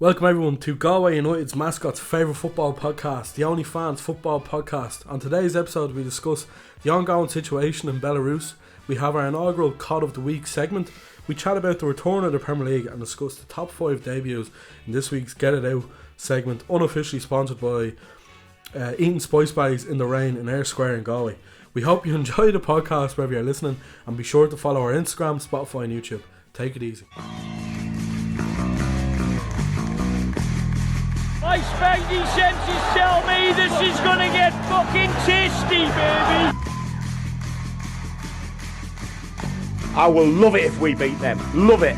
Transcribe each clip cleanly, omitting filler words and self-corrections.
Welcome everyone to Galway United's mascot's favourite football podcast, the Onlyfanz Football Podcast. On today's episode we discuss the ongoing situation in Belarus, we have our inaugural COD of the Week segment, we chat about the return of the Premier League and discuss the top 5 debuts in this week's Get It Out segment, unofficially sponsored by Eating Spice Bags in the Rain in Ayr Square in Galway. We hope you enjoy the podcast wherever you're listening and be sure to follow our Instagram, Spotify and YouTube. Take it easy. My spidey senses tell me this is gonna get fucking tasty, baby! I will love it if we beat them. Love it.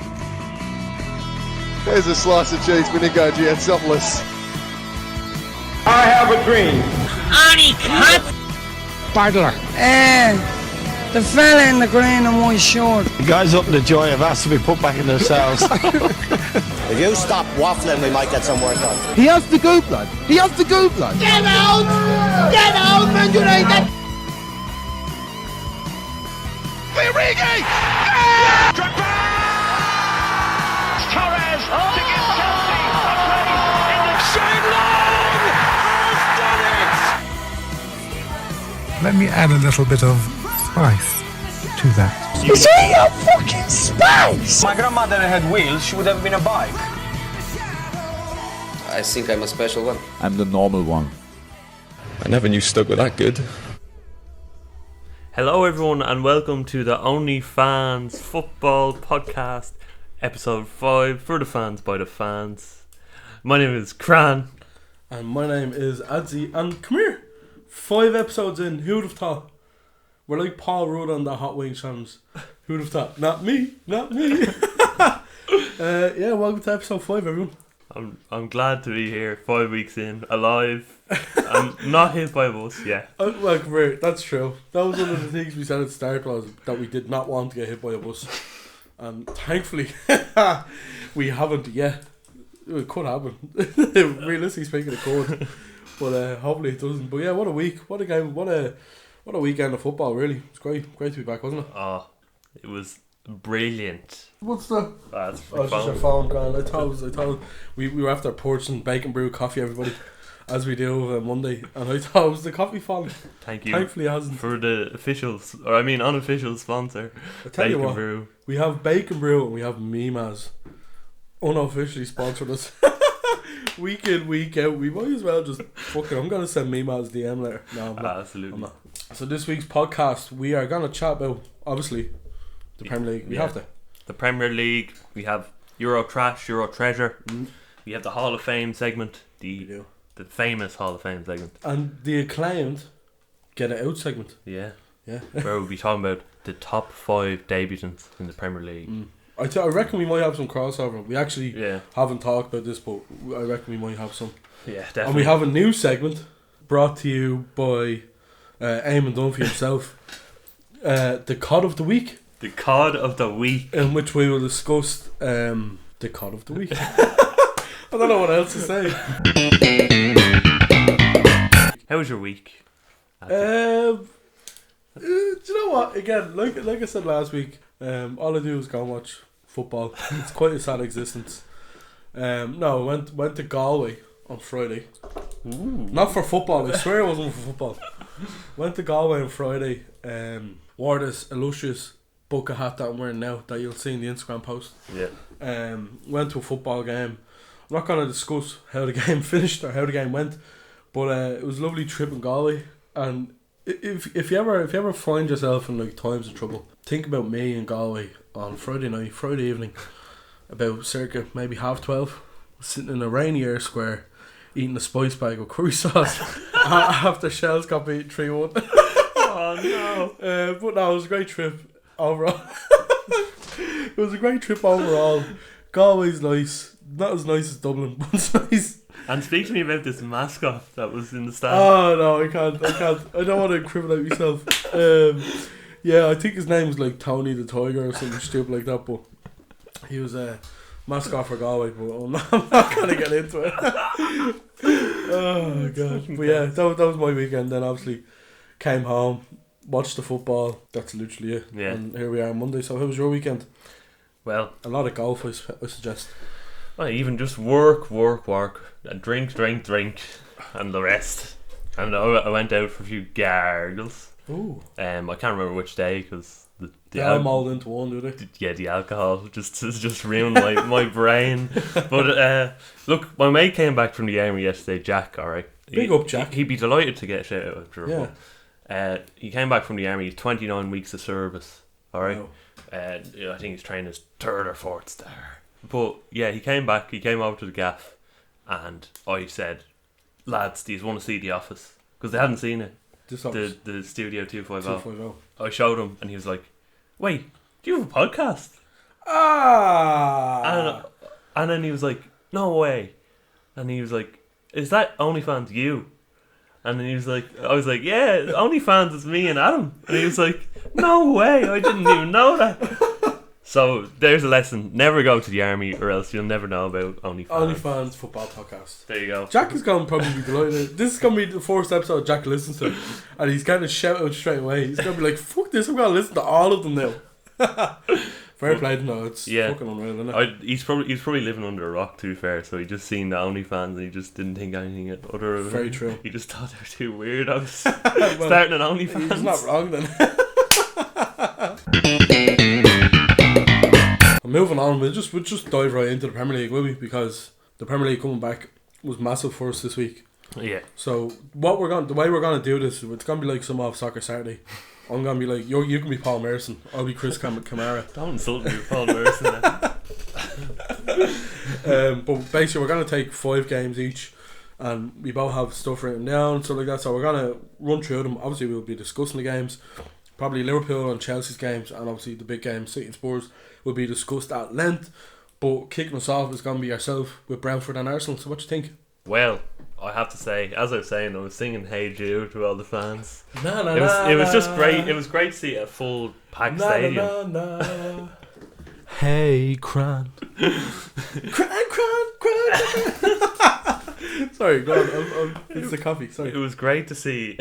There's a slice of cheese when you go topless. I have a dream. Annie cut! Battler. The fella in the green and white shirt. The guys up in the joy have asked to be put back in their cells. If you stop waffling, we might get some work done. He has the goop, lad. He has the goop, lad. Get out! Get out, Man United! Virigi! Torres to give Chelsea a place in the Shane Long has done it! Let me add a little bit of spice to that. Is he your fucking spice? My grandmother had wheels, she would have been a bike. I think I'm a special one. I'm the normal one. I never knew Stoke were that good. Hello everyone and welcome to the Onlyfanz Football Podcast, episode 5 for the fans by the fans. My name is Cran. And my name is Adzi, and come here, 5 episodes in, who'd have thought? We're like Paul Rudd on the Hot Wings channels. Who'd have thought? Not me. Yeah, welcome to episode 5 everyone. I'm glad to be here, 5 weeks in, alive. I'm not hit by a bus yet. Well, come here, that's true. That was one of the things we said at the start, was that we did not want to get hit by a bus. And thankfully, we haven't yet. It could happen. Realistically speaking, it could. But hopefully it doesn't. But yeah, what a week. What a game. What a weekend of football, really. It's great to be back, wasn't it? Oh, it was brilliant. What's the... That's it's just your phone, Grant. I thought we were after portion bacon brew coffee, everybody, as we do Monday, and I thought it was the coffee falling. Thank you. Thankfully it hasn't. For the unofficial sponsor, I tell you Bacon what, Brew. We have Bacon Brew and we have Mimas unofficially sponsored us. Week in, week out. We might as well just I'm gonna send Mimas DM later. No, I'm not. Absolutely. I'm not. So this week's podcast, we are gonna chat about, obviously, the Premier League. We have to. The Premier League. We have Euro Trash, Euro Treasure. We have the Hall of Fame segment. The famous Hall of Fame segment. And the acclaimed Get It Out segment. Yeah. Yeah. Where we'll be talking about the top 5 debutants in the Premier League. I reckon we might have some crossover. We actually haven't talked about this, but I reckon we might have some. Yeah, definitely. And we have a new segment brought to you by Eamon Dunphy himself. The COD of the Week. The COD of the Week. In which we will discuss the COD of the Week. I don't know what else to say. How was your week? Do you know what? Again, like I said last week, all I do is go and watch football. It's quite a sad existence. No, I went to Galway on Friday. Ooh. Not for football, I swear it wasn't for football. Went to Galway on Friday, wore this illustrious bucket hat that I'm wearing now that you'll see in the Instagram post. Yeah. Went to a football game. I'm not going to discuss how the game finished or how the game went, but it was a lovely trip in Galway. And if you ever find yourself in like times of trouble, think about me in Galway on Friday evening, about circa maybe 12:30, sitting in a rainy Ayr Square, eating a spice bag of curry sauce after Shells got beat 3-1. Oh no! But no, it was a great trip overall. It was a great trip overall. Galway's nice, not as nice as Dublin, but it's nice. And speak to me about this mascot that was in the stand. Oh no, I can't. I don't want to incriminate myself. Yeah, I think his name was like Tony the Tiger or something stupid like that. But he was a mascot for Galway. But I'm not gonna get into it. Oh god. But yeah, that was my weekend. Then obviously came home, watched the football. That's literally it. Yeah. And here we are on Monday. So how was your weekend? Well, a lot of golf, I suggest. Well, even just work, and drink, and the rest. And I went out for a few gargles. Ooh. I can't remember which day because they all mold into one, do they? Yeah, the alcohol just ruined my brain. But look, my mate came back from the army yesterday, Jack. All right, big up, Jack. He'd be delighted to get a shout out after. Yeah. He came back from the army, 29 weeks of service. All right. Wow. I think he's training his 3rd or 4th star. But yeah, he came back. He came over to the gaff, and I said, "Lads, do you want to see The Office?" Because they hadn't seen it. The Studio 250. I showed him, and he was like, "Wait, do you have a podcast?" And then he was like, "No way!" And he was like, "Is that Onlyfanz you?" And then he was like, "I was like, yeah, Onlyfanz is me and Adam." And he was like, "No way! I didn't even know that." So there's a lesson: never go to the army, or else you'll never know about Onlyfanz. Onlyfanz Football Podcast. There you go. Jack is going to probably be delighted. This is going to be the first episode Jack listens to, and he's going to shout out straight away. He's going to be like, "Fuck this! I'm going to listen to all of them now." Fair play to know. It's fucking unreal, isn't it? He's probably living under a rock, to be fair. So he just seen the Onlyfans and he just didn't think anything other of it. Very true. He just thought they were two weirdos starting an Onlyfans. He's not wrong then. Moving on, we'll just dive right into the Premier League, will we? Because the Premier League coming back was massive for us this week. Yeah. So the way we're gonna do this, it's gonna be like some off Soccer Saturday. I'm gonna be like, you can be Paul Merson, I'll be Chris Kamara. Don't insult me with Paul Merson. But basically we're gonna take 5 games each, and we both have stuff written down, so like that. So we're gonna run through them. Obviously we'll be discussing the games, probably Liverpool and Chelsea's games, and obviously the big game City and Spurs will be discussed at length. But kicking us off is gonna be yourself with Brentford and Arsenal. So what do you think? Well, I have to say, as I was saying, I was singing "Hey Jude" to all the fans. It was just great. It was great to see a full packed stadium. Hey, Cran. Cran. Sorry, go on. It's the coffee. Sorry. It was great to see.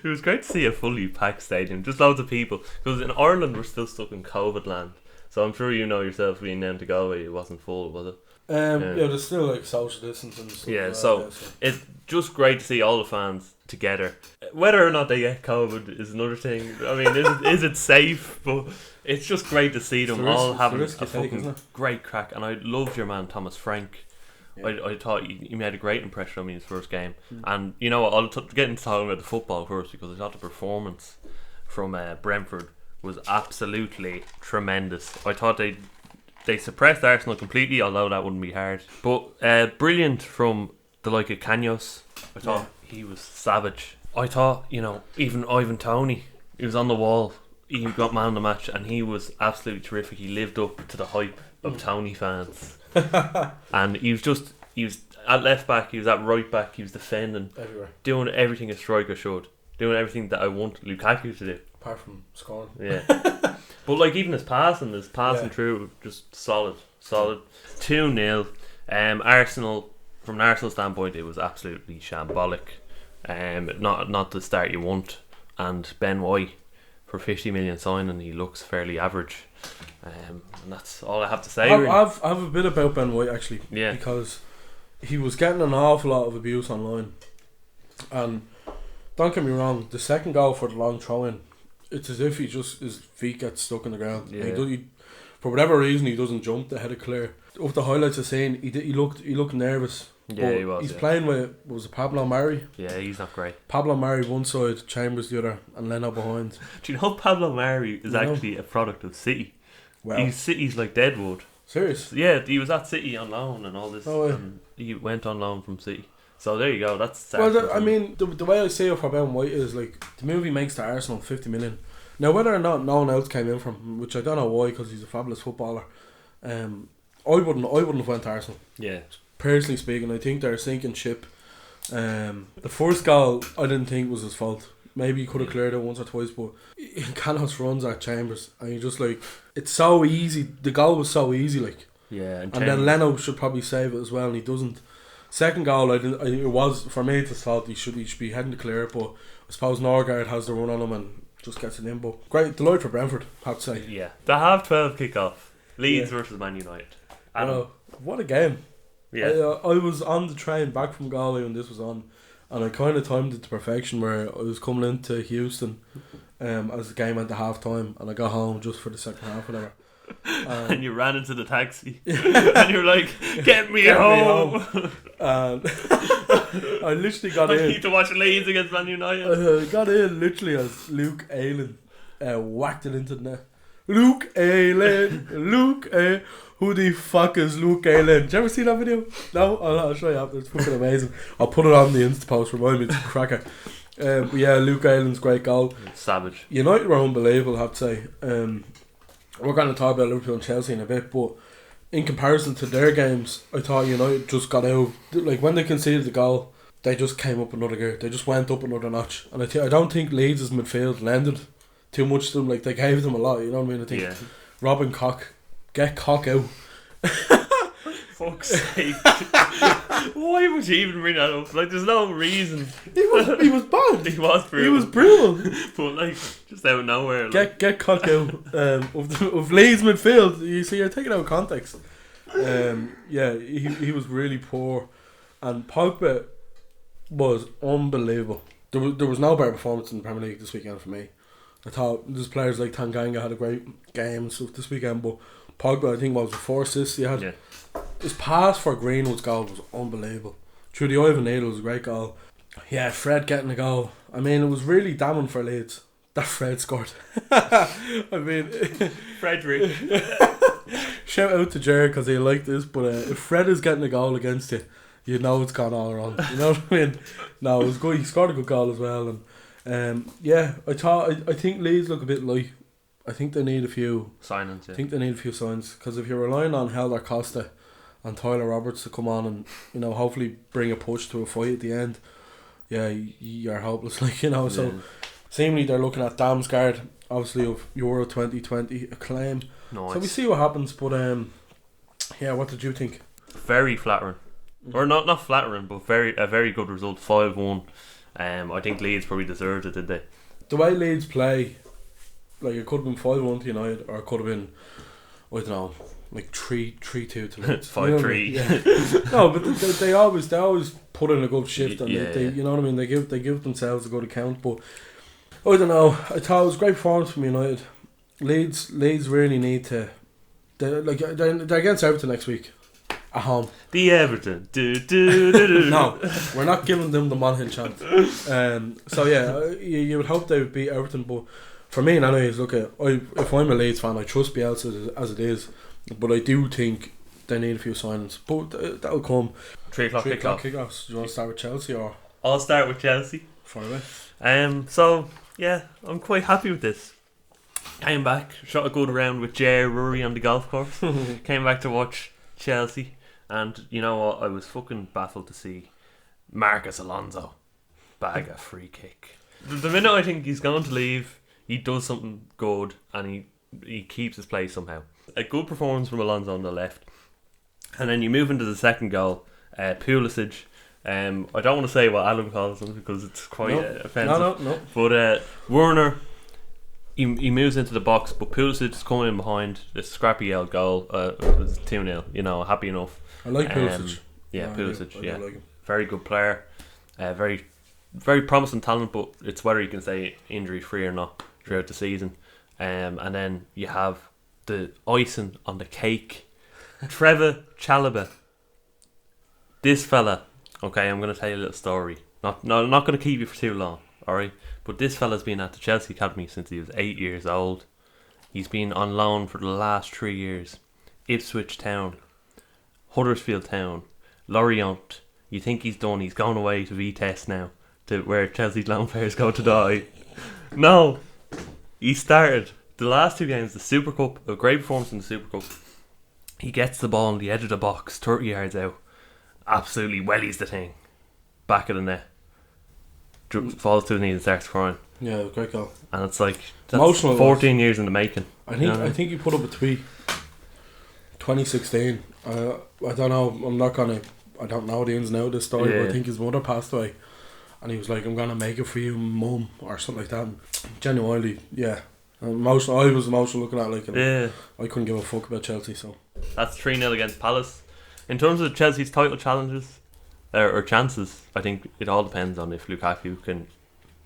It was great to see a fully packed stadium, just loads of people. Because in Ireland we're still stuck in COVID land, so I'm sure you know yourself being down to Galway, it wasn't full, was it? Yeah, there's still like social distancing and stuff. Yeah, so it's just great to see all the fans together. Whether or not they get COVID is another thing. I mean, is it safe? But it's just great to see them all having a fucking great crack. And I loved your man Thomas Frank. Yeah. I thought he made a great impression on me in his first game. And you know what, I'll get into talking about the football first, because I thought the performance from Brentford was absolutely tremendous. I thought they suppressed Arsenal completely, although that wouldn't be hard. But brilliant from the like of Canos. I thought he was savage. I thought, even Ivan Toney, he was on the wall. He got man of the match, and he was absolutely terrific. He lived up to the hype of Toney fans. And he was at left back, he was at right back, he was defending everywhere, doing everything a striker should, doing everything that I want Lukaku to do, apart from scoring. Yeah. But like even his passing through, just solid 2-0. Arsenal, from an Arsenal standpoint, it was absolutely shambolic. Not the start you want. And Ben White, for 50 million signing, he looks fairly average. And that's all I have to say. I've a bit about Ben White actually, because he was getting an awful lot of abuse online, and don't get me wrong, the second goal for the long throw-in, it's as if his feet get stuck in the ground. Yeah. He for whatever reason he doesn't jump the head of clear. Up the highlights are saying he looked nervous. Yeah, he was. He's playing with, was it Pablo Mari? Yeah, he's not great. Pablo Mari one side, Chambers the other, and Leno behind. Do you know Pablo Mari is actually a product of City? Wow. City's like Deadwood. Serious? Yeah, he was at City on loan and all this. And he went on loan from City. So there you go. That's the way I see it for Ben White is like the movie makes to Arsenal 50 million. Now whether or not no one else came in from, which I don't know why, because he's a fabulous footballer. I wouldn't have went to Arsenal. Yeah. Personally speaking, I think they're a sinking ship. The first goal I didn't think was his fault. Maybe he could have cleared it once or twice, but Canos runs at Chambers, and you just like, it's so easy. The goal was so easy, like. Yeah, and then Leno should probably save it as well, and he doesn't. Second goal, it was for me. It's his fault. He should be heading to clear it, but I suppose Norgard has the run on him and just gets it in. But great delight for Brentford, I have to say. Yeah, the half 12 kick-off, Leeds versus Man United. And what a game. Yeah. I was on the train back from Galway when this was on, and I kind of timed it to perfection where I was coming into Houston as the game went to half time, and I got home just for the second half, whatever. And you ran into the taxi and you're like, get me home. And I literally got I in. need to watch Leeds against Man United. I got in literally as Luke Aylan whacked it into the net. Luke Aylan, who the fuck is Luke Aylan? Did you ever see that video? No? I'll show you after. It's fucking amazing. I'll put it on the Insta post, remind me, it's a cracker. But yeah, Luke Aylan's great goal. Savage. United were unbelievable, I have to say. We're going to talk about Liverpool and Chelsea in a bit, but in comparison to their games, I thought United just got out. Like when they conceded the goal, they just came up another gear. They just went up another notch. And I don't think Leeds' midfield lended too much to them. Like they gave them a lot, you know what I mean? I think Robin Koch, get Koch out. Fuck's sake. Why would you even bring that up? Like there's no reason. He was bad. He was brutal. He was brutal. But like just out of nowhere. Like. Get Koch out of Leeds midfield. You see, you're taking out of context. Yeah, he was really poor, and Pogba was unbelievable. There was no better performance in the Premier League this weekend for me. I thought there's players like Tanganga had a great game this weekend, but Pogba, I think, was 4 assists he had. Yeah. His pass for Greenwood's goal was unbelievable. Through the eye of a needle, was a great goal. Yeah, Fred getting a goal. I mean, it was really damning for Leeds that Fred scored. I mean, Frederick. Shout out to Jared because he liked this, but if Fred is getting a goal against you, you know it's gone all wrong. You know what I mean? No, it was good. He scored a good goal as well, and yeah, I think Leeds look a bit light. I think they need a few signings. Yeah. I think they need a few signs because if you're relying on Helder Costa and Tyler Roberts to come on and hopefully bring a push to a fight at the end, yeah, you're hopeless. So seemingly they're looking at Damsgaard, obviously of Euro 2020 acclaim. Nice. So we see what happens. But yeah, what did you think? Very flattering, or not flattering, but a very good result. 5-1. I think Leeds probably deserved it, did they? The way Leeds play, like it could have been 5-1 to United, or it could have been, I don't know, like 3-2 to Leeds. 5-3. Yeah. No, but they always put in a good shift, and they you know what I mean. They give themselves a good account, but I don't know. I thought it was a great performance from United. Leeds really need to. They're against Everton next week at home. The Everton. No, we're not giving them the Monaghan chant. So yeah, you would hope they would beat Everton, but for me, anyways, look at if I'm a Leeds fan, I trust Bielsa as it is, but I do think they need a few signings. But that'll come. 3 o'clock kickoffs. Do you want to start with Chelsea or? I'll start with Chelsea. Far away. So yeah, I'm quite happy with this. Came back, shot a good round with Jer Rory on the golf course. Came back to watch Chelsea, and you know what? I was fucking baffled to see Marcus Alonso bag a free kick. The minute I think he's going to leave, he does something good, and he keeps his place somehow. A good performance from Alonso on the left, and then you move into the second goal. Pulisic. I don't want to say what Alan calls him because it's quite offensive. No. But Werner, he moves into the box, but Pulisic is coming in behind. This scrappy old goal. It was 2-0. Happy enough. I like Pulisic. Pulisic. I like him. Very good player. Very, very promising talent, but it's whether you can stay injury free or not throughout the season. And then you have the icing on the cake, Trevor Chalobah. This fella. Okay, I'm going to tell you a little story. I'm not going to keep you for too long, alright? But this fella's been at the Chelsea Academy since he was 8 years old. He's been on loan for the last 3 years. Ipswich Town, Huddersfield Town, Lorient. You think he's done? He's gone away to Vitesse now, to where Chelsea's loan players go to die. No, he started the last 2 games, the Super Cup, a great performance in the Super Cup. He gets the ball on the edge of the box, 30 yards out. Absolutely wellies the thing back of the net, falls to his knees and starts crying. Yeah, great goal. And it's like that's emotional 14 years in the making. I think he put up a tweet 2016. I don't know. I don't know the ins and outs of this story, but I think his mother passed away, and he was like, "I'm gonna make it for you, mum," or something like that. And genuinely, yeah. Emotional. I was emotional looking at it, like, I couldn't give a fuck about Chelsea. So that's 3-0 against Palace. In terms of Chelsea's title challenges or chances, I think it all depends on if Lukaku can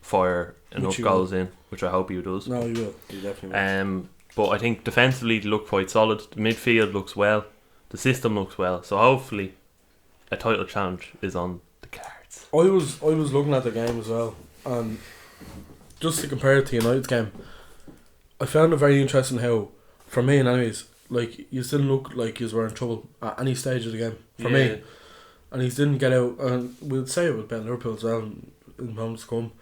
fire enough goals in, which I hope he does. No, he will. He definitely will. But I think defensively they look quite solid. The midfield looks well. The system looks well. So hopefully a title challenge is on the cards. I was looking at the game as well, and just to compare it to United's game, I found it very interesting how, for me anyways, like, you didn't look like you were in trouble at any stage of the game, for me. And he didn't get out, and we'll say it with Ben Liverpool as well in moments to come.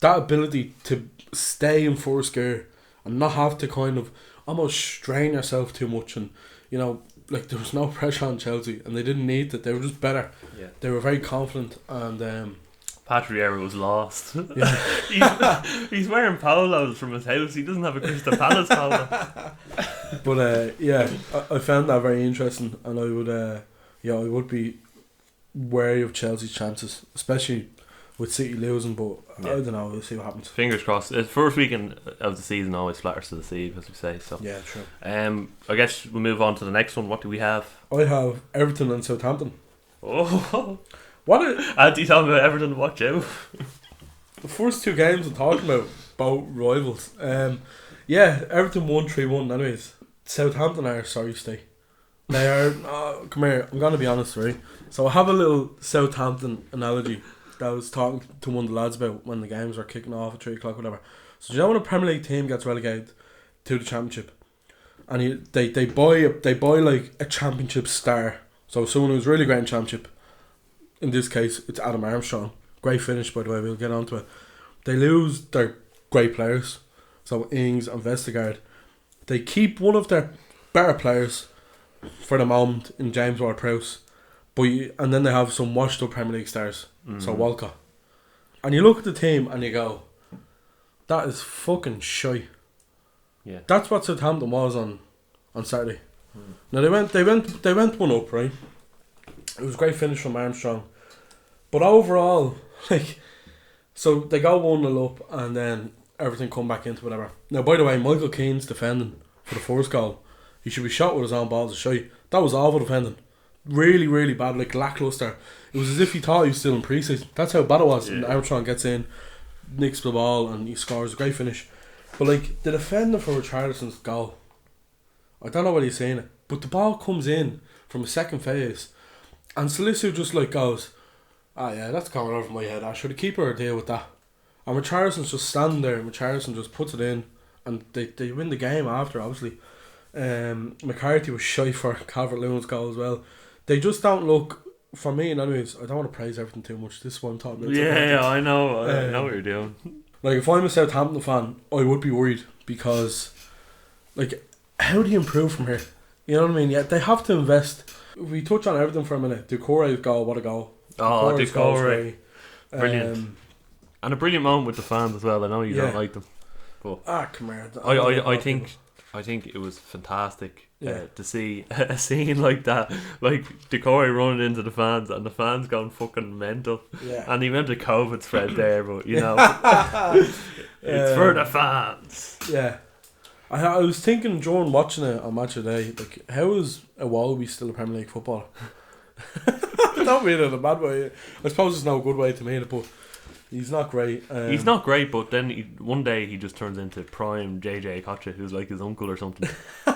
That ability to stay in first gear and not have to kind of almost strain yourself too much, and you know, like, there was no pressure on Chelsea and they didn't need it. They were just better. Yeah. They were very confident, and Patrick Vieira was lost. Yeah. he's wearing polos from his house. He doesn't have a Crystal Palace polo. But I found that very interesting, and I would be wary of Chelsea's chances, especially with City losing. But I don't know. We'll see what happens. Fingers crossed. The first weekend of the season always flatters to deceive, as we say. So yeah, true. I guess we'll move on to the next one. What do we have? I have Everton and Southampton. Oh, Andy told me about Everton. Watch out. The first two games I'm talking about, both rivals. Everton won 3-1. Anyways, Southampton are sorry stay. They are. Come here. I'm gonna be honest, right? So I have a little Southampton analogy that I was talking to one of the lads about when the games were kicking off at 3 o'clock, whatever. So you know when a Premier League team gets relegated to the Championship, and they buy like a Championship star. So someone who's really great in Championship. In this case, it's Adam Armstrong. Great finish, by the way. We'll get on to it. They lose their great players, so Ings and Vestergaard. They keep one of their better players for the moment in James Ward-Prowse, and then they have some washed up Premier League stars, so Walcott. And you look at the team and you go, that is fucking shy. Yeah, that's what Southampton was on Saturday. Now they went one up, right? It was a great finish from Armstrong, but overall, like, so they go 1-0 up, and then everything come back into whatever. Now, by the way, Michael Keane's defending for the first goal, he should be shot with his own balls to show you. That was awful defending, really, really bad, like lackluster. It was as if he thought he was still in pre-season. That's how bad it was. Yeah. And Armstrong gets in, nicks the ball, and he scores a great finish. But like the defender for Richarlison's goal, I don't know what he's saying it, but the ball comes in from a second phase. And Salisu just like goes, that's coming over my head. Should the keeper deal with that? And Richarlison's just standing there, and Richarlison just puts it in, and they win the game after, obviously. McCarthy was shy for Calvert-Lewin's goal as well. They just don't look, for me anyways, I don't want to praise everything too much. This is what I'm talking about. Yeah, I know what you're doing. Like, if I'm a Southampton fan, I would be worried, because, like, how do you improve from here? You know what I mean? Yeah, they have to invest. If we touch on everything for a minute, Doucouré's goal, what a goal. Doucouré. Brilliant. And a brilliant moment with the fans as well. I know you don't like them, but come here. I think it was fantastic to see a scene like that, like Doucouré running into the fans and the fans going fucking mental. Yeah. And he meant a COVID spread there, but you know, it's for the fans. Yeah. I was thinking during watching it on Match of the Day, like, how is Iwobi still a Premier League footballer? Not mean it in a bad way. I suppose it's no good way to mean it, but he's not great. He's not great, but then one day he just turns into prime JJ Okocha, who's like his uncle or something.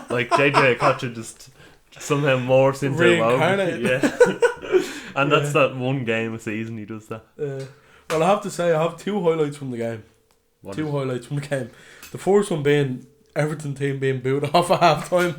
Like JJ Okocha just somehow morphs into Iwobi. Yeah. And that's that one game a season he does that. Well, I have to say, I have two highlights from the game. Highlights from the game. The first one being Everton team being booed off at half time.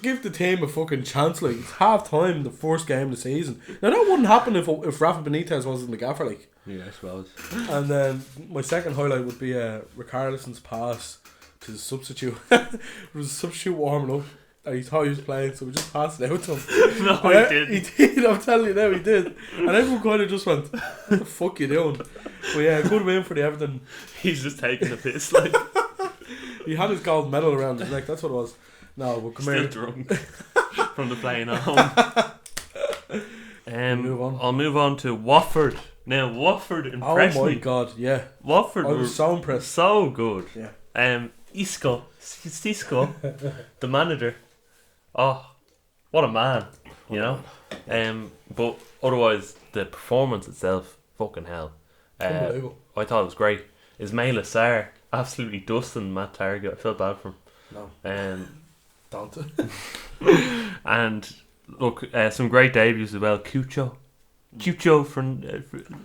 Give the team a fucking chance, like, it's half time, the first game of the season. Now that wouldn't happen if Rafa Benitez wasn't the gaffer, like. Yeah, I suppose. And then my second highlight would be Richarlison's pass to the substitute. It was a substitute warming up, and he thought he was playing, so we just passed it out to him. No, he did. He did, I'm telling you now, he did. And everyone kind of just went, what the fuck you doing? But yeah, good win for the Everton. He's just taking the piss, like. He had his gold medal around his neck, that's what it was. No, but come here. Still drunk from the playing at home. I'll move on to Watford. Now, Watford impressed me. Oh my god, yeah. Watford I was so impressed. So good. Yeah. Isco, the manager. Oh, what a man, you know. But otherwise, the performance itself, fucking hell. Unbelievable. I thought it was great. Ismail Assar absolutely dusting Matt Target. I felt bad for him. No. Don't. And look, some great debuts as well. Chucho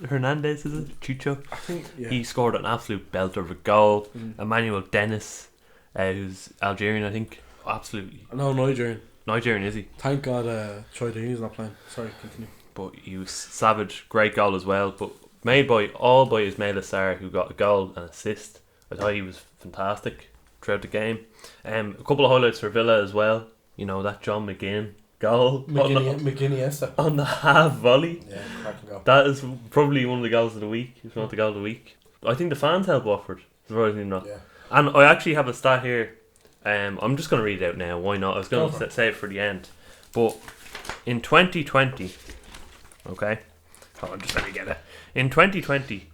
Hernandez, is it? Chucho? I think, yeah. He scored an absolute belter of a goal. Emmanuel Dennis, who's Algerian, I think. Absolutely. No, Nigerian. Nigerian, is he? Thank God Troy Deeney's not playing. Sorry, continue. But he was savage. Great goal as well. But made by Ismail Assar, who got a goal and assist. I thought he was fantastic throughout the game. A couple of highlights for Villa as well. You know, that John McGinn goal. McGinn on the half volley. Yeah, cracking goal. That is probably one of the goals of the week, if not the goal of the week. I think the fans helped Watford, surprisingly not. Yeah. And I actually have a stat here. I'm just going to read it out now. Why not? I was going to say it for the end. But in 2020, okay, hold on, just let me get it. In 2020,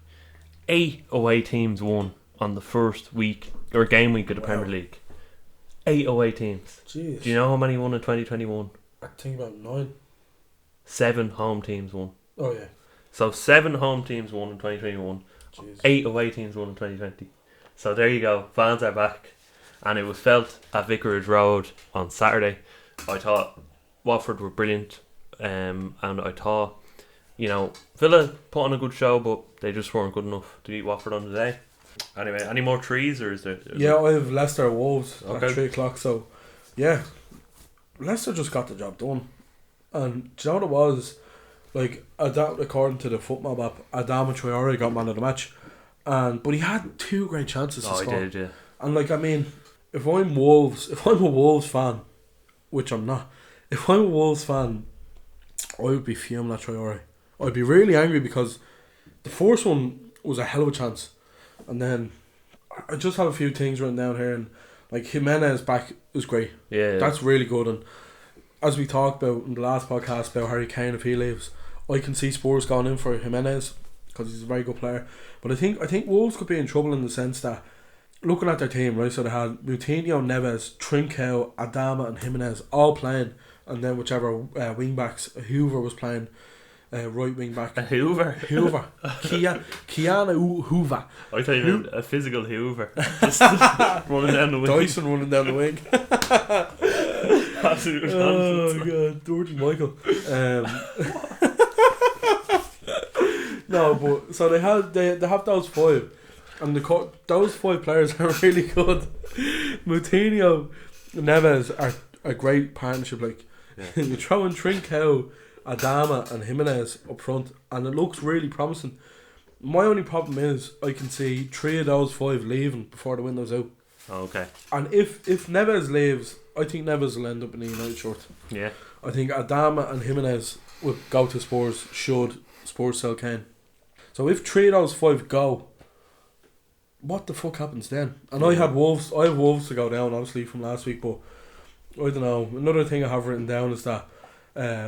8 away teams won on the first week or game week of the Premier League. 8 away teams. Jeez. Do you know how many won in 2021? I think about 9. 7 home teams won. Oh yeah. So 7 home teams won in 2021. Jeez. 8 away teams won in 2020. So there you go. Fans are back. And it was felt at Vicarage Road on Saturday. I thought Watford were brilliant. And I thought, you know, Villa put on a good show, but they just weren't good enough to beat Watford on the day. Anyway, any more trees, or is there? Yeah, I have Leicester Wolves Okay. at 3 o'clock. So, yeah, Leicester just got the job done. And do you know what it was? Like, according to the football map, Adama Traore got man of the match. But he had 2 great chances to score. He did, yeah. And like, I mean, if I'm a Wolves fan, which I'm not, if I'm a Wolves fan, I would be fuming at Traore. I'd be really angry because the first one was a hell of a chance. And then I just have a few things written down here, and like Jimenez back is great. Yeah. That's really good. And as we talked about in the last podcast about Harry Kane, if he leaves, I can see Spurs going in for Jimenez because he's a very good player. But I think Wolves could be in trouble in the sense that, looking at their team, right, so they had Moutinho, Neves, Trincao, Adama and Jimenez all playing, and then whichever wing backs, Hoover was playing right wing back. Hoover? Keanu Hoover. I thought you meant a physical Hoover. Just running down the wing. Dyson running down the wing. Absolute nonsense. Oh god, George Michael. No, but so they have those 5, and those 5 players are really good. Moutinho, Neves are a great partnership. Like, you throw in Trincao, Adama and Jimenez up front, and it looks really promising. My only problem is I can see 3 of those 5 leaving before the window's out. Okay. And if Neves leaves, I think Neves will end up in a United shirt. Yeah. I think Adama and Jimenez will go to Spurs should Spurs sell Kane. So if 3 of those 5 go, what the fuck happens then? And I have Wolves to go down, obviously, from last week, but I don't know. Another thing I have written down is that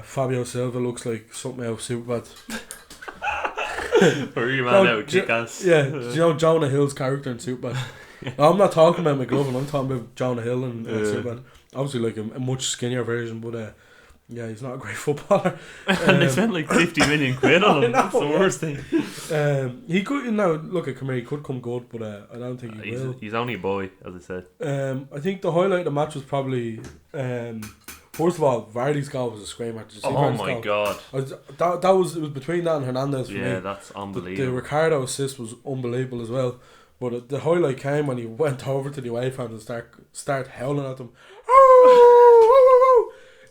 Fabio Silva looks like something out of Superbad. Or your man out kick ass. Yeah, do you know Jonah Hill's character in Superbad? No, I'm not talking about McLovin, I'm talking about Jonah Hill in Superbad. Obviously, like a much skinnier version, but yeah, he's not a great footballer. And they spent like 50 million quid on him. That's the worst thing. He could look at Khmer, he could come good, but I don't think he will. He's only a boy, as I said. I think the highlight of the match was probably first of all, Vardy's goal was a screamer. Did you see Oh Vardy's my goal? god! It was between that and Hernandez for me. Yeah, that's unbelievable. The Ricardo assist was unbelievable as well. But the highlight came when he went over to the away fans and start howling at them.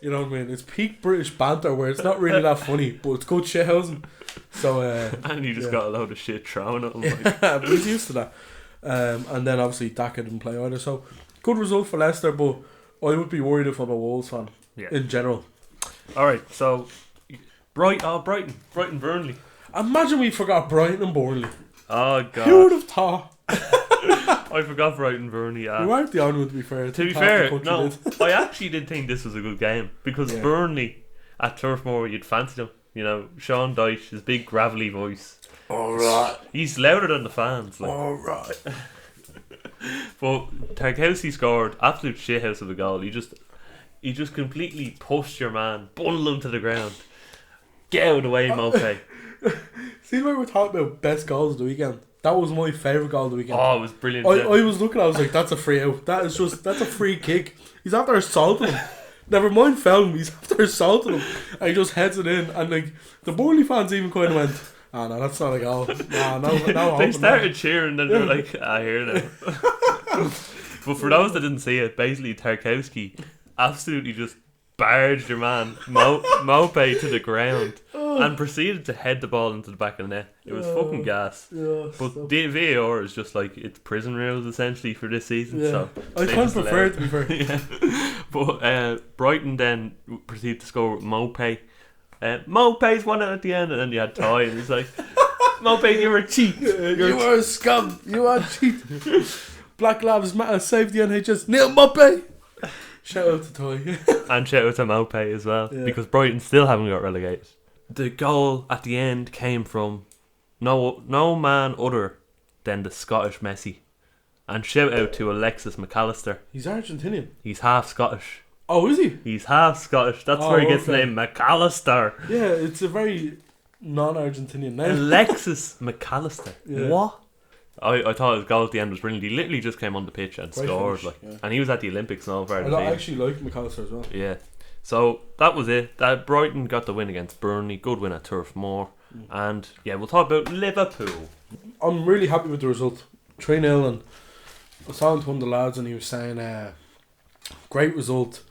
You know what I mean? It's peak British banter where it's not really that funny, but it's good shithousing. So and you just got a load of shit thrown at him. Like. But he's used to that. And then obviously Daka didn't play either. So good result for Leicester, but I would be worried if I'm a Wolves fan in general. Alright, so Brighton, Burnley. Imagine we forgot Brighton and Burnley. Oh god. Who would have thought? I forgot Brighton Burnley. You weren't the only one, to be fair. To be fair, no, I actually did think this was a good game because Burnley at Turf Moor, you'd fancy them. You know, Sean Dyche, his big gravelly voice. Alright. He's louder than the fans. Like. Alright. But Tarkowski scored absolute shithouse of a goal. He He just completely pushed your man, bundled him to the ground. Get out of the way, Mopey. See where we're talking about best goals of the weekend? That was my favourite goal of the weekend. Oh, it was brilliant. I was looking, I was like, that's a free out. That's a free kick. He's after assaulting him. Never mind fouling him, he's after assaulting him. And he just heads it in. And like the Burnley fans even kind of went, oh no, that's not a goal. No, they started cheering and they were like, here now. But for those that didn't see it, basically Tarkowski absolutely just barged your man Mopey to the ground and proceeded to head the ball into the back of the net. It was fucking gas. But the VAR is just like, it's prison rules essentially for this season. So I kind of prefer it, to be fair. Yeah. But Brighton then proceeded to score with Mopey. Mopey's won it at the end, and then you had Ty, and he's like, Mopey, you're a cheat. You are a scum. You are a cheat. Black Lives Matter, save the NHS. Neil Mopey. Shout out to Toy. And shout out to Mopey as well, because Brighton still haven't got relegated. The goal at the end came from no man other than the Scottish Messi. And shout out to Alexis McAllister. He's Argentinian. He's half Scottish. Oh, is he? He's half Scottish. That's where he gets the name McAllister. Yeah, it's a very non-Argentinian name. Alexis McAllister. Yeah. What? I thought his goal at the end was brilliant. He literally just came on the pitch and scored. And he was at the Olympics and all part of the I actually like McAllister as well. Yeah. So that was it. That Brighton got the win against Burnley. Good win at Turf Moor. And yeah, we'll talk about Liverpool. I'm really happy with the result. 3-0, and I was talking to one of the lads and he was saying great result,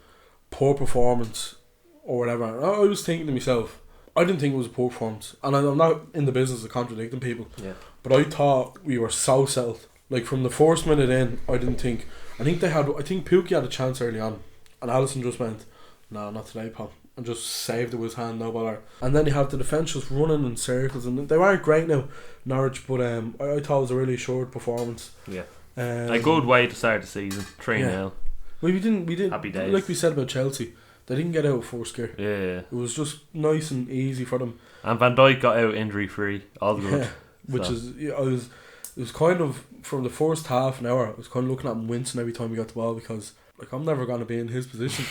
poor performance or whatever. And I was thinking to myself, I didn't think it was a poor performance, and I'm not in the business of contradicting people. Yeah. But I thought we were so settled. Like from the first minute in, I think Pukki had a chance early on, and Alisson just went, no, not today, pal, and just saved it with his hand, no bother. And then you have the defence just running in circles, and they weren't great now, Norwich, but I thought it was a really assured performance. Yeah. A good way to start the season. 3-0. Well, we didn't. Happy days. Like we said about Chelsea, they didn't get out of first gear. Yeah. It was just nice and easy for them. And Van Dijk got out injury free. All good. Yeah. Which is, it was kind of, from the first half an hour, I was kind of looking at him wincing every time he got the ball, because like I'm never going to be in his position.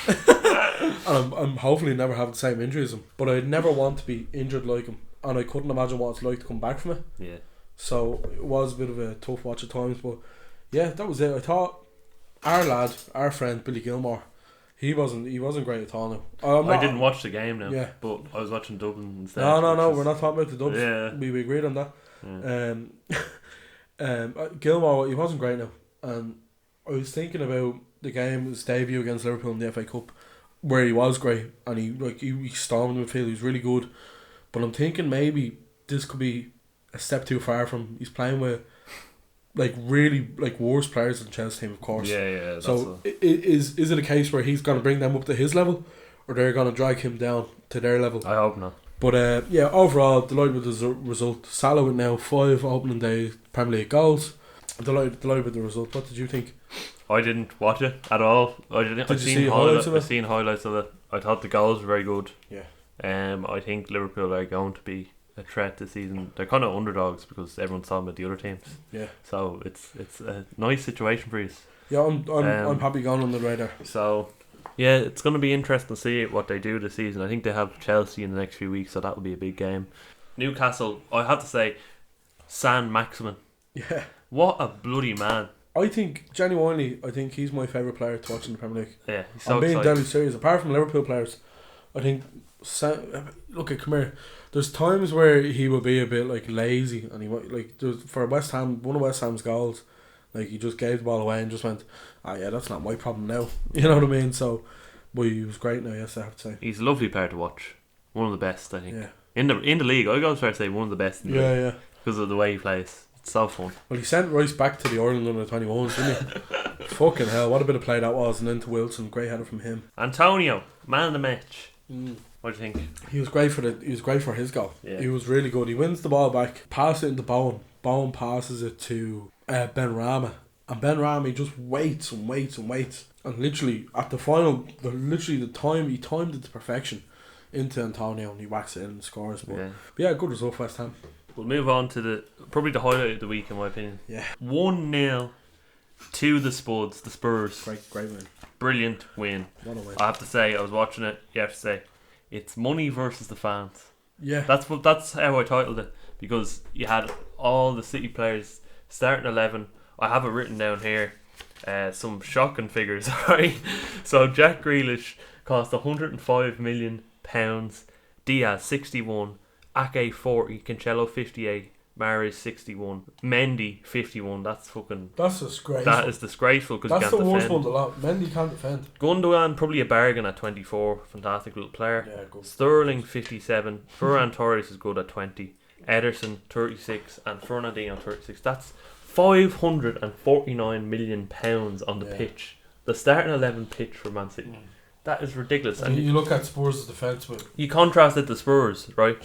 And I'm hopefully never have the same injury as him. But I'd never want to be injured like him, and I couldn't imagine what it's like to come back from it. Yeah. So it was a bit of a tough watch at times, but yeah, that was it. I thought our friend Billy Gilmore, he wasn't great at all now. I didn't watch the game now, yeah, but I was watching Dublin instead. No, we're not talking about the Dubs. Yeah. We agreed on that. Yeah. Gilmore, he wasn't great now, and I was thinking about the game, his debut against Liverpool in the FA Cup, where he was great, and he stormed the midfield. He was really good, but I'm thinking maybe this could be a step too far from. He's playing with really worse players than Chelsea team, of course. Yeah. So is it a case where he's going to bring them up to his level, or they're going to drag him down to their level? I hope not. But overall, delighted with the result. Salah with now 5 opening day Premier League goals. Delighted with the result. What did you think? I didn't watch it at all. I've seen highlights of it. I thought the goals were very good. Yeah. I think Liverpool are going to be a threat this season. They're kind of underdogs because everyone's talking about the other teams. Yeah. So it's a nice situation for you. Yeah, I'm happy going on the radar. So yeah, it's going to be interesting to see what they do this season. I think they have Chelsea in the next few weeks, so that will be a big game. Newcastle, I have to say, San Maximin. Yeah. What a bloody man. I think genuinely, he's my favourite player to watch in the Premier League. Yeah, he's so I'm being excited. deadly serious. Apart from Liverpool players, I think come here. There's times where he will be a bit lazy, and he for West Ham, one of West Ham's goals, he just gave the ball away and just went, yeah, that's not my problem now. You know what I mean? So, but he was great now. Yes, I have to say. He's a lovely player to watch. One of the best, I think. Yeah. In the league, I go as far to say one of the best. In the league. Yeah. Because of the way he plays. It's so fun. Well, he sent Rice back to the Ireland under 21s, didn't he? Fucking hell, what a bit of play that was, and then to Wilson, great header from him. Antonio, man of the match. What do you think? He was great for his goal. Yeah. He was really good. He wins the ball back, passes it into Bowen. Bowen passes it to Ben Rama, and Ben Rama just waits and waits and waits, and literally at the final, the time he timed it to perfection into Antonio, and he whacks it in and scores. But yeah, good result for West Ham. We'll move on to probably the highlight of the week, in my opinion. Yeah. 1-0 to the Spuds, the Spurs. Great win. Brilliant win. What a win. I have to say, I was watching it yesterday. It's money versus the fans. Yeah. That's how I titled it, because you had all the City players starting 11. I have it written down here. Some shocking figures, right? So Jack Grealish cost £105 million. Diaz 61, Ake 40, Cancelo 58, Mahrez 61, Mendy 51. That's disgraceful. That is disgraceful because that's you can't the worst defend. one. A lot. Mendy can't defend. Gundogan probably a bargain at 24. Fantastic little player. Yeah, good. Sterling 57. Ferran Torres is good at 20. Ederson 36 and Fernandinho 36. That's £549 million on the pitch. The starting 11 pitch for Man City. That is ridiculous. And you look at Spurs' defence with... You contrast it to Spurs, right?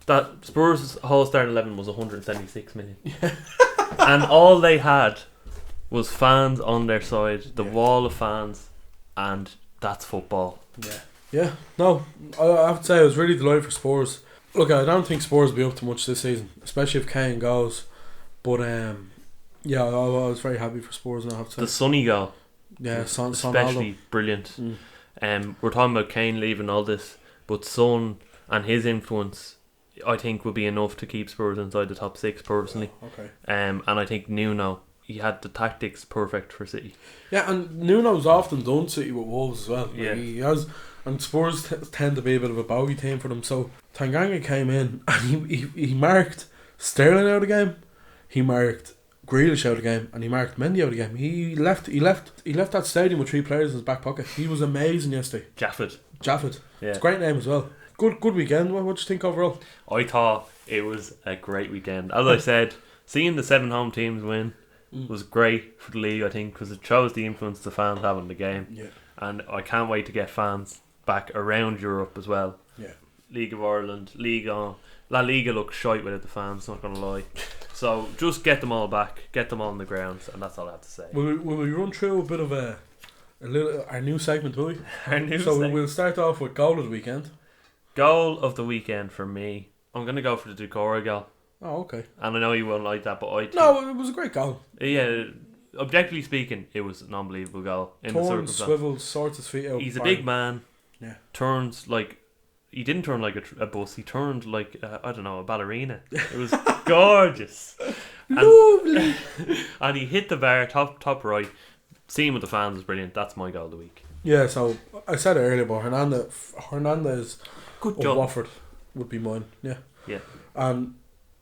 That Spurs' whole starting 11 was 176 million. And all they had was fans on their side, the wall of fans, and that's football. Yeah. No, I have to say I was really delighted for Spurs. Look, I don't think Spurs will be up to much this season, especially if Kane goes. But yeah, I was very happy for Spurs, and I have to say. The Sonny goal. Yeah, especially brilliant. We're talking about Kane leaving all this, but Son and his influence, I think, will be enough to keep Spurs inside the top 6 personally. Okay. And I think Nuno, he had the tactics perfect for City. Yeah, and Nuno's often done City with Wolves as well. Yeah. He has, and Spurs tend to be a bit of a bogey team for them. So Tanganga came in and he marked Sterling out of the game. He marked Grealish out of the game, and he marked Mendy out of the game. He left that stadium with 3 players in his back pocket. He was amazing yesterday. Japhet. Yeah. It's a great name as well. Good weekend. What do you think overall? I thought it was a great weekend. As I said, seeing the 7 home teams win was great for the league, I think, because it shows the influence the fans have on the game. Yeah. And I can't wait to get fans back around Europe as well. Yeah. League of Ireland, League on. La Liga looks shite without the fans, not going to lie. So just get them all back, get them all on the ground, and that's all I have to say. Will we run through a bit of our new segment, will we? Our new So segment. we'll start off with goal of the weekend. Goal of the weekend for me, I'm going to go for the Decore goal. Oh, okay. And I know you won't like that, but I think, No, it was a great goal. Yeah, objectively speaking, it was an unbelievable goal in the Turns, circumstance. swivels, sorts his feet out. He's a big man. Yeah. Turns like... He didn't turn like a bus. He turned like, I don't know, a ballerina. It was gorgeous. Lovely. And he hit the bar, top right. Seeing with the fans was brilliant. That's my goal of the week. Yeah, so I said it earlier, but Hernandez Good of job. Watford would be mine. Yeah. Yeah. And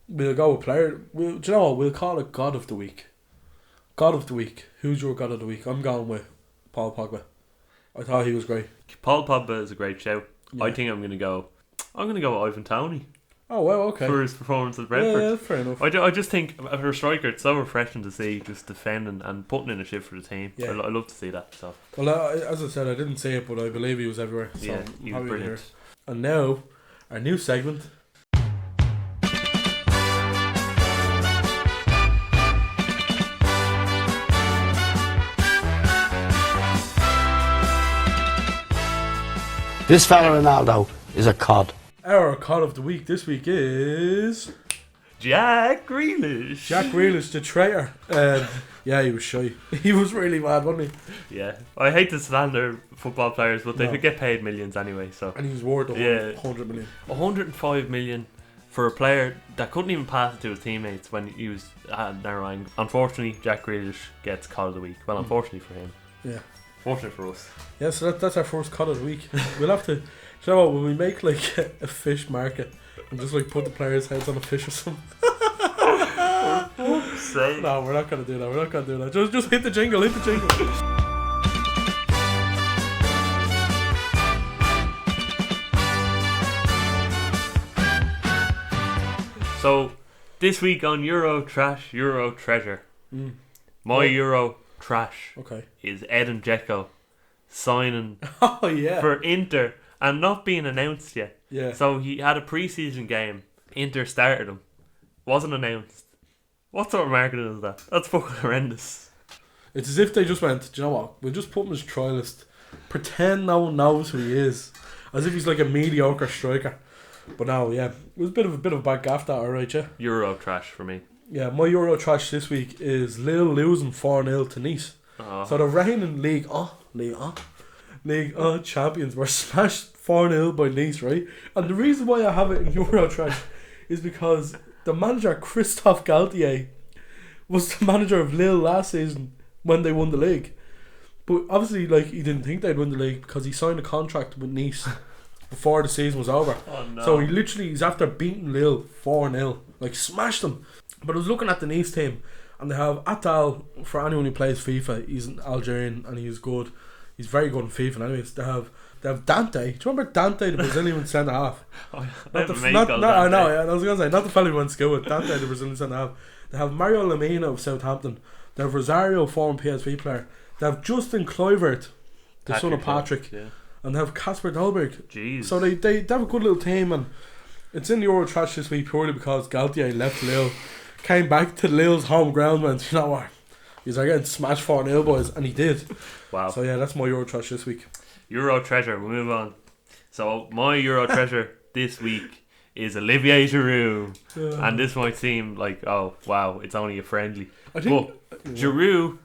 we'll go with player. Do you know what? We'll call it God of the Week. God of the Week. Who's your God of the Week? I'm going with Paul Pogba. I thought he was great. Paul Pogba is a great shout. Yeah. I think I'm going to go with Ivan Toney. Oh, well, okay. For his performance at Brentford. Yeah, fair enough. I just think for a striker, it's so refreshing to see just defending and putting in a shift for the team. Yeah. I love to see that. So. Well, as I said, I didn't say it, but I believe he was everywhere. So Yeah, he was brilliant. And now, our new segment. This fella Ronaldo is a cod. Our cod of the week this week is Jack Grealish. Jack Grealish, the traitor. Yeah, he was shy. He was really mad, wasn't he? Yeah, I hate to slander football players, but they No. could get paid millions anyway. So And he was worth 100 million. 105 million for a player that couldn't even pass it to his teammates when he was at Narang. Unfortunately, Jack Grealish gets cod of the week. Well, unfortunately for him. Yeah. Fortunate for us. Yeah, so that's our first cod of the week. We'll have to, you know what, when we make like a fish market and just like put the players' heads on a fish or something. No, we're not going to do that. Just hit the jingle. So, this week on Euro Trash, Euro Treasure, my Euro Trash is Edin Dzeko signing for Inter and not being announced yet. Yeah. So he had a pre-season game. Inter started him. Wasn't announced. What sort of marketing is that? That's fucking horrendous. It's as if they just went, do you know what, we'll just put him as trialist. Pretend no one knows who he is. As if he's like a mediocre striker. But no, yeah. It was a bit of a bad gaff that, alright, yeah. Euro Trash for me. Yeah, my Euro trash this week is Lille losing 4-0 to Nice. So the reigning League champions were smashed 4-0 by Nice, right? And the reason why I have it in Euro trash is because the manager Christophe Galtier was the manager of Lille last season when they won the league. But obviously, like, he didn't think they'd win the league because he signed a contract with Nice before the season was over. Oh, no. So he's after beating Lille 4-0, like smashed them. But I was looking at the Nice team, and they have Attal. For anyone who plays FIFA, he's an Algerian and he's good. He's very good in FIFA. Anyways, they have Dante. Do you remember Dante, the Brazilian centre half? I know. Yeah, I was gonna say not the fellow who went to school with Dante, the Brazilian centre half. They have Mario Lemina of Southampton. They have Rosario, former PSV player. They have Justin Kluivert, the son of Patrick, and they have Kasper Dolberg. Jeez. So they have a good little team, and it's in the Euro trash this week purely because Galtier left Lille, came back to Lille's home ground, and went, you know what, he's like getting smashed 4-0, boys, and he did. Wow. So yeah, that's my Euro trash this week. Euro treasure. We'll move on. So my Euro treasure this week is Olivier Giroud, and this might seem like, oh wow, it's only a friendly. But Giroud,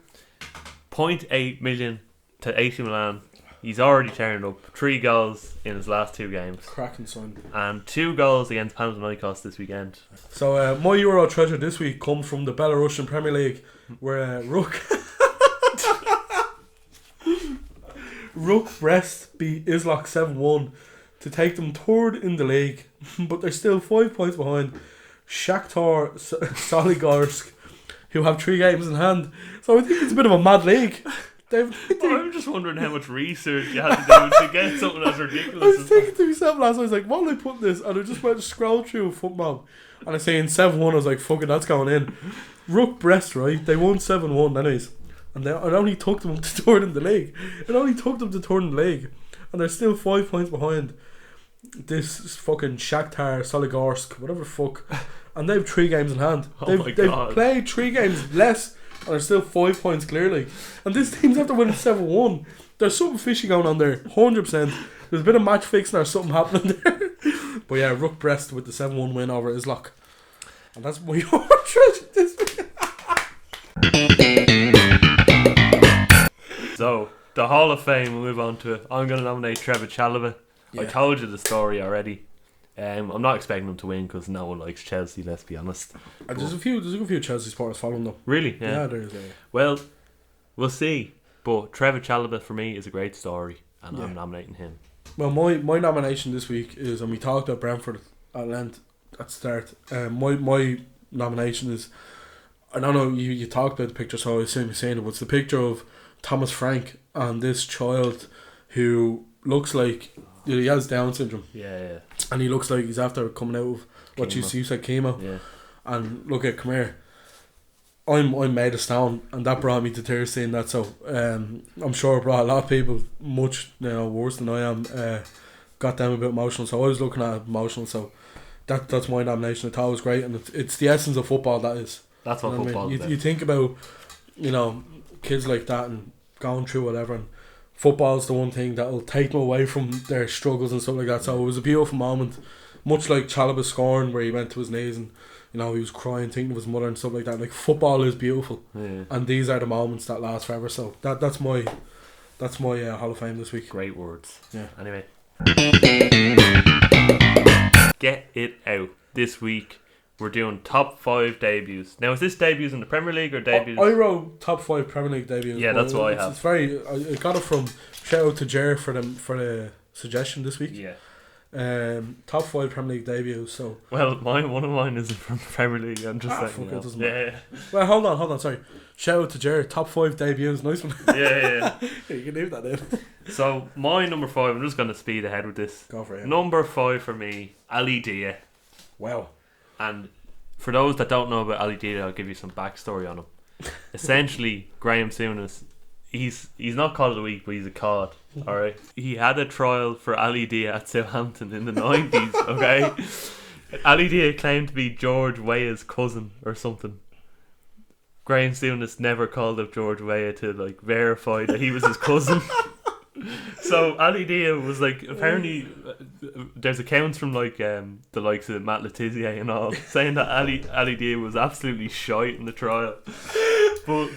0.8 million to AC Milan. He's already turned up 3 goals in his last 2 games. Cracking son. And 2 goals against Panathinaikos this weekend. So my Euro treasure this week comes from the Belarusian Premier League, where Ruk Brest beat Izlok 7-1 to take them third in the league, but they're still 5 points behind Shakhtar Soligorsk, who have 3 games in hand. So I think it's a bit of a mad league. I'm just wondering how much research you had to do to get something as ridiculous. I was thinking to myself last night, I was like, what will I put this? And I just went to scroll through football, and I say in 7-1, I was like, fuck it, that's going in. Ruk Brest, right? They won 7-1 anyways. And it only took them to third in the league. And they're still 5 points behind this fucking Shakhtar Soligorsk, whatever the fuck. And they have 3 games in hand. They've played 3 games less, and they're still 5 points clearly. And this team's after winning 7-1. There's something fishy going on there, 100%. There's a bit of match fixing or something happening there. But yeah, Ruk Brest with the 7-1 win over Izlok. And that's my treasure this week. So, the Hall of Fame, we'll move on to it. I'm going to nominate Trevor Chalobah. Yeah. I told you the story already. I'm not expecting him to win because no one likes Chelsea, let's be honest. There's a few Chelsea supporters following them. Really? Yeah, there is. Yeah. Well, we'll see. But Trevor Chalobah for me is a great story, and I'm nominating him. Well, my nomination this week is, and we talked about Brentford at length at the start. My nomination is, I don't know, you talked about the picture, so I assume you're saying it, but it's the picture of Thomas Frank and this child who looks like he has Down syndrome. Yeah. And he looks like he's after coming out of what you said, chemo. Yeah. And look at, come here. I'm made of stone, and that brought me to tears seeing that. So I'm sure it brought a lot of people much worse than I am. Got them a bit emotional. So I was looking at it emotional. So that's my nomination. I thought it was great, and it's the essence of football. That is. That's what football is. You think about kids like that and going through whatever, and football's the one thing that will take them away from their struggles and stuff like that. So it was a beautiful moment, much like Chalobah scoring where he went to his knees and he was crying, thinking of his mother and stuff like that. Like, football is beautiful, and these are the moments that last forever. So that's my Hall of Fame this week. Great words. Yeah. Anyway, get it out this week. We're doing top 5 debuts. Now, is this debuts in the Premier League or debuts? I wrote top 5 Premier League debuts. Yeah, that's what I have. It's very. I got it from, shout out to Jer for the suggestion this week. Yeah. Top 5 Premier League debuts. So. Well, one of mine is from the Premier League. I'm just saying. Fuck, it doesn't matter. Well, hold on. Sorry. Shout out to Jer. Top 5 debuts. Nice one. Yeah. You can leave that in. So my number 5. I'm just going to speed ahead with this. Go for it. Number 5 for me, Ali Dia. Wow. And for those that don't know about Ali Dia, I'll give you some backstory on him. Essentially, Graham Souness, he's not called of the week, but he's a cod. Alright. He had a trial for Ali Dia at Southampton in the 90s, okay? Ali Dia claimed to be George Weah's cousin or something. Graham Souness never called up George Weah to verify that he was his cousin. So So Ali Dia was like, apparently there's accounts from like the likes of Matt Letizia and all saying that Ali Dia was absolutely shite in the trial, but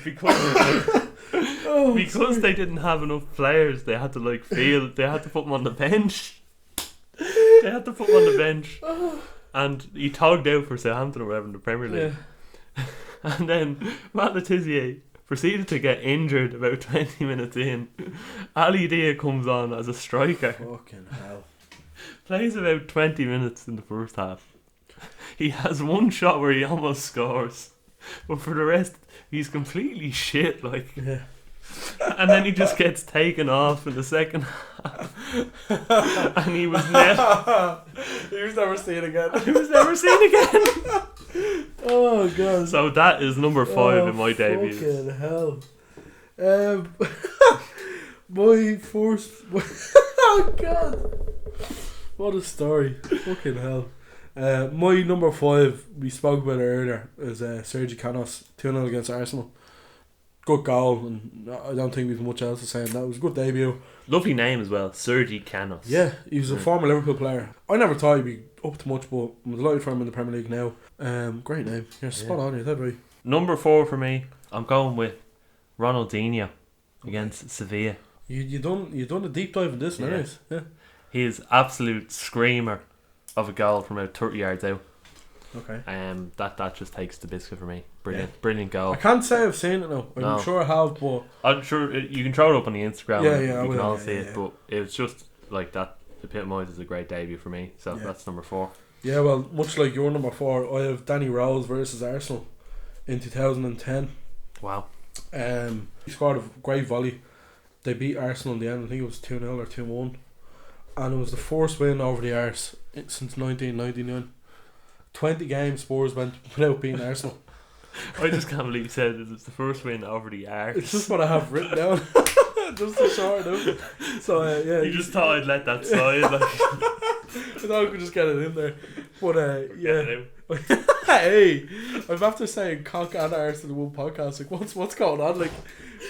because they didn't have enough players, they had to put him on the bench. And he togged out for Southampton or whatever in the Premier League. And then Matt Letizia proceeded to get injured about 20 minutes in. Ali Dia comes on as a striker. Fucking hell. Plays about 20 minutes in the first half. He has one shot where he almost scores, but for the rest, he's completely shit. Like, and then he just gets taken off in the second half, and he was never seen again. Oh god. So that is number 5 in my debuts. Fucking hell. My first. Oh god. What a story. Fucking hell. My number 5, we spoke about it earlier, is Sergi Canos, 2-0 against Arsenal. Good goal, and I don't think we've much else to say on that. It was a good debut. Lovely name as well, Sergi Canos. Yeah, he was a former Liverpool player. I never thought he'd be up to much, but I'm delighted for him in the Premier League now. Great name. You're spot on, you're dead right. Number 4 for me, I'm going with Ronaldinho against Sevilla. You done a deep dive in this, nice. Yeah. He is absolute screamer of a goal from about 30 yards out. Okay. That just takes the biscuit for me. Brilliant goal. I can't say I've seen it now. I'm sure I have, but I'm sure you can throw it up on the Instagram. You can all see it. Yeah. But it was just like that. Epitomises a great debut for me. So that's number 4. Yeah, well, much like your number 4, I have Danny Rose versus Arsenal in 2010. Wow. He scored a great volley. They beat Arsenal in the end. I think it was 2-0 or 2-1, and it was the first win over the Ars since 1999. 20 games Spurs went without beating Arsenal. I just can't believe you said it was the first win over the Ars. It's just what I have written down. Just to short it out. So yeah, you just thought I'd let that slide. Like. I thought I could just get it in there, but yeah. Hey, I'm after saying cock and arse in the one podcast. Like, what's going on? Like,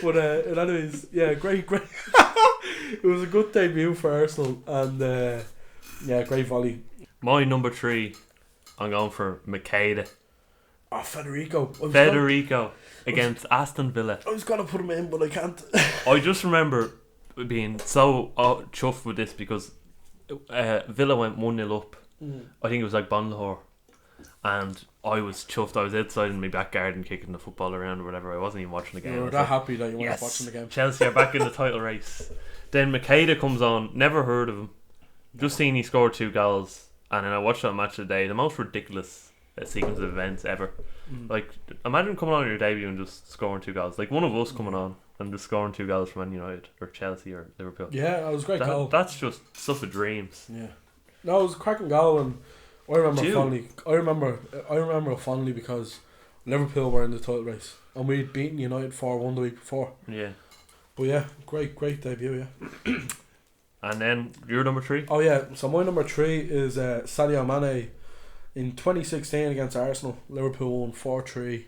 but anyways, yeah, great. It was a good debut for Arsenal, and great volley. My number 3, I'm going for Makeda. Oh, Federico against Aston Villa. I was gonna put him in, but I can't. I just remember being so chuffed with this because Villa went 1-0 up. I think it was like Bonlahor, and I was chuffed. I was outside in my back garden kicking the football around or whatever. I wasn't even watching the game. You were that happy that you weren't watching the game. Chelsea are back in the title race. Then Makeda comes on. Never heard of him. Just seen he scored 2 goals, and then I watched that match of the day. The most ridiculous sequence of events ever. Like, imagine coming on your debut and just scoring 2 goals. Like one of us coming on and just scoring 2 goals from Man United or Chelsea or Liverpool. Yeah, it was a great goal. That's just stuff of dreams. Yeah. No, it was a cracking goal, and I remember fondly. I remember fondly because Liverpool were in the title race and we'd beaten United 4-1 the week before. Yeah. But yeah, great debut. Yeah. And then your number 3? Oh yeah, so my number 3 is Sadio Mane. In 2016 against Arsenal, Liverpool won 4-3.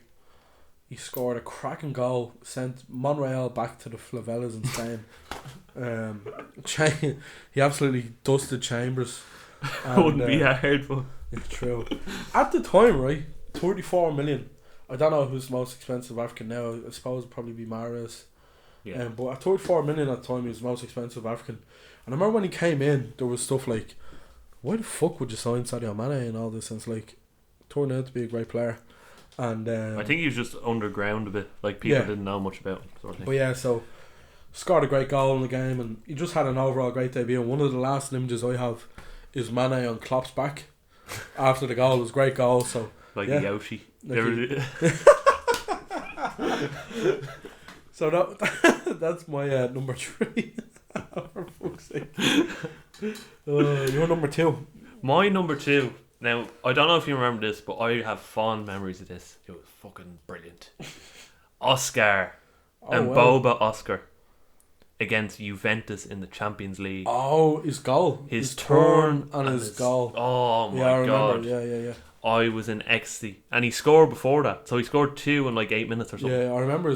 He scored a cracking goal, sent Monreal back to the favelas in Spain. He absolutely dusted Chambers. And, wouldn't be hard, but it's true. At the time, right, 34 million. I don't know who's the most expensive African now. I suppose it'd probably be Mahrez. Yeah. But at 34 million at the time, he was the most expensive African. And I remember when he came in, there was stuff like, why the fuck would you sign Sadio Mane and all this? And it's like, turned out to be a great player. And I think he was just underground a bit. Like, people didn't know much about him, sort of thing. But yeah, so scored a great goal in the game, and he just had an overall great debut. And one of the last images I have is Mane on Klopp's back after the goal. It was a great goal. So like a Yoshi. So that's my number 3. For fuck's sake. Your number 2. My number 2. Now, I don't know if you remember this, but I have fond memories of this. It was fucking brilliant. Oscar and Boba Oscar against Juventus in the Champions League. Oh, his goal. His turn and his goal. Oh my I god. remember. Yeah. I was in ecstasy, and he scored before that. So he scored 2 in like 8 minutes or something. Yeah, I remember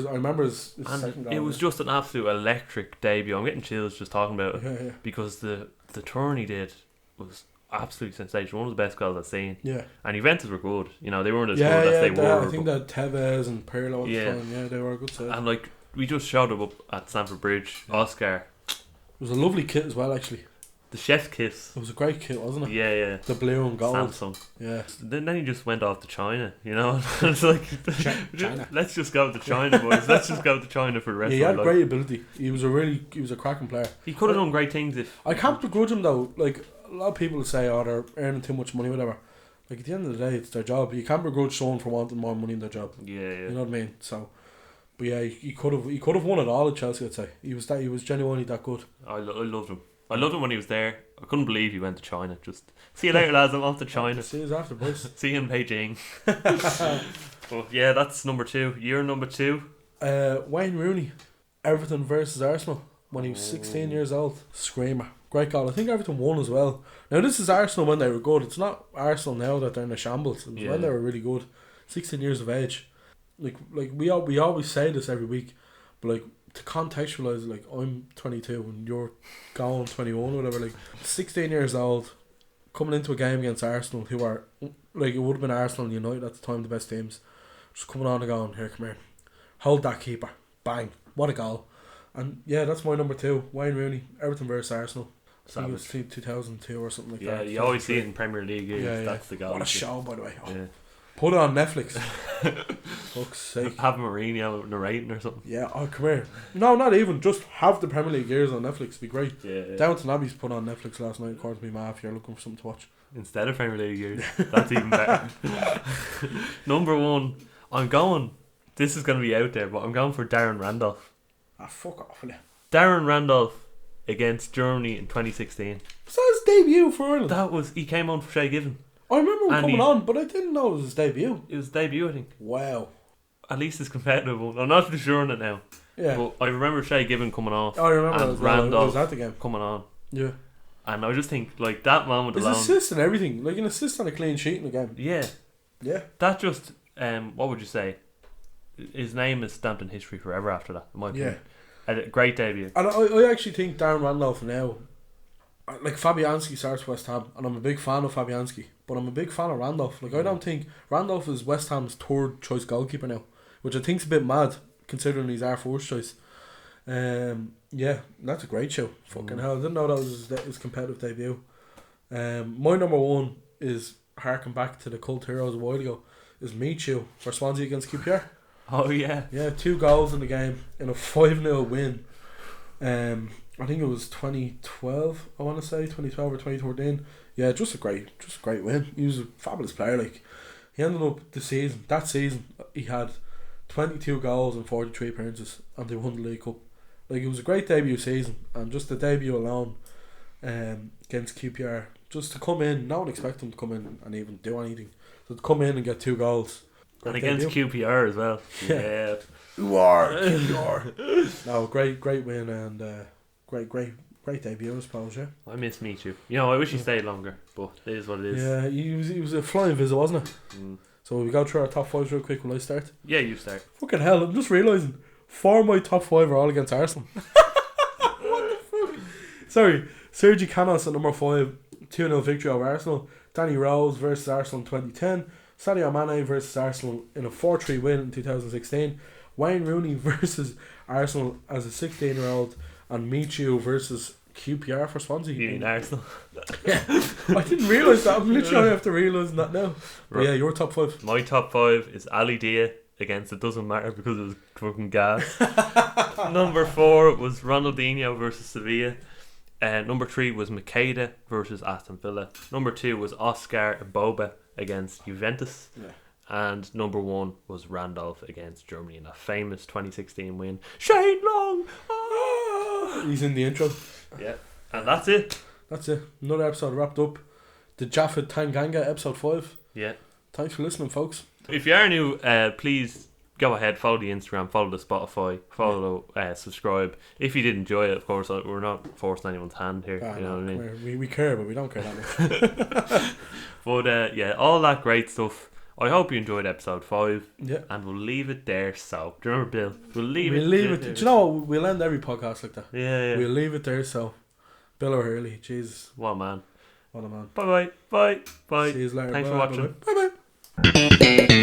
his second goal. It was just an absolute electric debut. I'm getting chills just talking about it. Yeah. Because the turn he did was absolutely sensational. One of the best goals I've seen. Yeah. And Juventus were good. You know, they weren't as good as they were. I think that Tevez and Pirlo at the time, yeah, they were a good side. And like, we just showed up at Stamford Bridge. Yeah. Oscar. It was a lovely kit as well, actually. The chef's kiss. It was a great kit, wasn't it? Yeah. The blue and gold. Samsung. Yeah. Then he just went off to China, you know? It's like, China. Let's just go to China, boys. Let's just go to China for the rest of our life. He had great ability. He was a cracking player. He could have done great things if... I can't begrudge him, though. Like, a lot of people say, they're earning too much money, whatever. Like, at the end of the day, it's their job. You can't begrudge someone for wanting more money in their job. Yeah. You know what I mean? So... But yeah, he could have won it all at Chelsea, I'd say. He was genuinely that good. I loved him. I loved him when he was there. I couldn't believe he went to China. Just see you later, lads. I'm off to China. See you after, boys. See you in Beijing. But yeah, that's number 2. You're number 2. Wayne Rooney, Everton versus Arsenal when he was 16 years old. Screamer, great goal. I think Everton won as well. Now this is Arsenal when they were good. It's not Arsenal now that they're in a shambles. It was when they were really good. 16 years of age. Like we always say this every week, but like to contextualize, like I'm 22 and you're going 21 or whatever. Like 16 years old, coming into a game against Arsenal, who are like, it would have been Arsenal and United at the time, the best teams. Just coming on and going, here, come here, hold that keeper, bang, what a goal. And yeah, that's my number 2, Wayne Rooney, Everton versus Arsenal. I think it was 2002 or something like that. Yeah, you always see it in Premier League. That's the goal. What a show, by the way. Yeah. Put it on Netflix. Fuck's sake. Have Mourinho narrating or something. Yeah, come here. No, not even. Just have the Premier League years on Netflix. It'd be great. Yeah. Downton Abbey's put on Netflix last night. According to me, ma, if you're looking for something to watch. Instead of Premier League years. That's even better. Number 1. I'm going. This is going to be out there, but I'm going for Darren Randolph. Fuck off, will you? Darren Randolph against Germany in 2016. Was that his debut for Ireland? He came on for Shay Given. I remember him coming on, but I didn't know it was his debut. It was his debut, I think. Wow. At least it's competitive one. I'm not too sure on it now. Yeah. But I remember Shay Given coming off. I remember and Randolph was at the game. coming on. Yeah. And I just think, like, that moment his alone... His assist and everything. Like, an assist on a clean sheet in the game. Yeah. Yeah. That just... what would you say? His name is stamped in history forever after that, in my opinion. A great debut. And I actually think Darren Randolph now... Like, Fabianski starts West Ham, and I'm a big fan of Fabianski, but I'm a big fan of Randolph. Like, I don't think... Randolph is West Ham's 3rd choice goalkeeper now, which I think's a bit mad, considering he's our 4th choice. Yeah, that's a great show. Fucking hell, I didn't know that was his competitive debut. My number 1 is, harking back to the cult heroes a while ago, is Michu for Swansea against QPR. Oh, yeah. Yeah, 2 goals in the game in a 5-0 win. I think it was 2012, I want to say, 2012 or 2013. Yeah, just a great win. He was a fabulous player. Like, he ended up that season, he had 22 goals and 43 appearances, and they won the League Cup. Like, it was a great debut season, and just the debut alone against QPR, just to come in, no one expected him to come in and even do anything. So to come in and get 2 goals. And against QPR as well. Yeah. Who are QPR? No, great win, and great debut, I suppose, yeah. I miss Michu. You know, I wish he stayed longer, but it is what it is. Yeah, he was a flying visit, wasn't it? So we go through our top 5 real quick. Will I start? Yeah, you start. Fucking hell, I'm just realising 4 of my top 5 are all against Arsenal. What the fuck? Sorry, Sergi Canos at number 5, 2-0 victory over Arsenal. Danny Rose versus Arsenal in 2010. Sadio Mane versus Arsenal in a 4-3 win in 2016. Wayne Rooney versus Arsenal as a 16-year-old. And Michu versus QPR for Swansea. You mean Arsenal? Yeah. I didn't realise that. I'm literally after realising that now. But yeah, your top 5. My top 5 is Ali Dia against It Doesn't Matter because it was fucking gas. Number 4 was Ronaldinho versus Sevilla. Number 3 was Makeda versus Aston Villa. Number 2 was Oscar Boba against Juventus. Yeah. And number 1 was Randolph against Germany in a famous 2016 win. Shane Long! He's in the intro. Yeah. And that's it. That's it. Another episode wrapped up. The Japhet Tanganga episode 5. Yeah. Thanks for listening, folks. If you are new, please go ahead, follow the Instagram, follow the Spotify, follow, subscribe. If you did enjoy it, of course, we're not forcing anyone's hand here. You know what I mean? We care, but we don't care that much. But yeah, all that great stuff. I hope you enjoyed episode 5. Yeah. And we'll leave it there. So, do you remember, Bill? We'll leave it. Do you know what? We'll end every podcast like that. Yeah. We'll leave it there. So, Bill O'Hurley, Jesus. What a man. What a man. Bye. See you later. Thanks for watching. Bye.